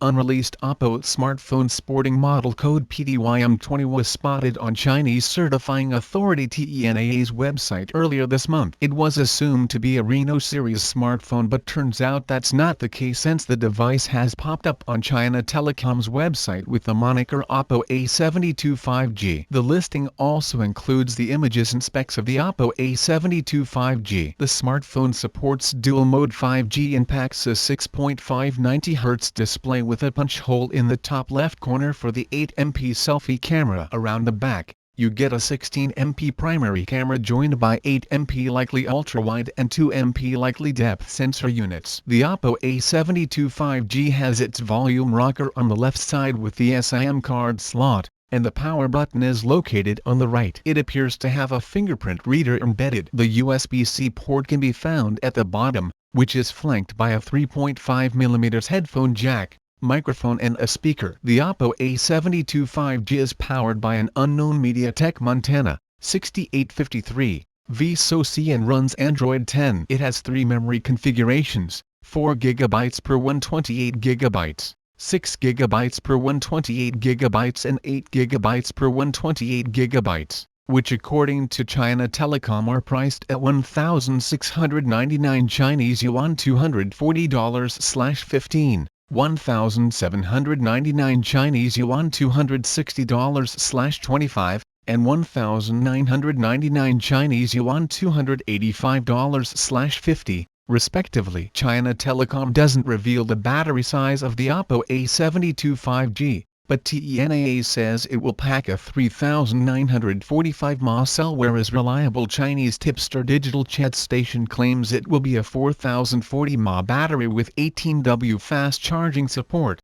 unreleased Oppo smartphone sporting model code PDYM20 was spotted on Chinese certifying authority TENA's website earlier this month. It was assumed to be a Reno series smartphone, but turns out that's not the case since the device has popped up on China Telecom's website with the moniker Oppo A72 5G. The listing also includes the images and specs of the Oppo A72 5G. The smartphone supports dual-mode 5G and packs a 6.590 Hz display with a punch hole in the top left corner for the 8MP selfie camera. Around the back, you get a 16MP primary camera joined by 8MP likely ultrawide and 2MP likely depth sensor units. The Oppo A72 5G has its volume rocker on the left side with the SIM card slot, and the power button is located on the right. It appears to have a fingerprint reader embedded. The USB-C port can be found at the bottom, which is flanked by a 3.5mm headphone jack, microphone and a speaker. The Oppo A72 5G is powered by an unknown MediaTek Montana 6853 SoC and runs Android 10. It has 3 memory configurations: 4GB per 128GB, 6GB per 128GB and 8GB per 128GB, which according to China Telecom are priced at 1,699 Chinese yuan $240/15, 1,799 Chinese yuan $260/25, and 1,999 Chinese yuan $285/50, respectively. China Telecom doesn't reveal the battery size of the Oppo A72 5G, but TENA says it will pack a 3,945 mAh cell, whereas reliable Chinese tipster Digital Chat Station claims it will be a 4,040 mAh battery with 18W fast charging support.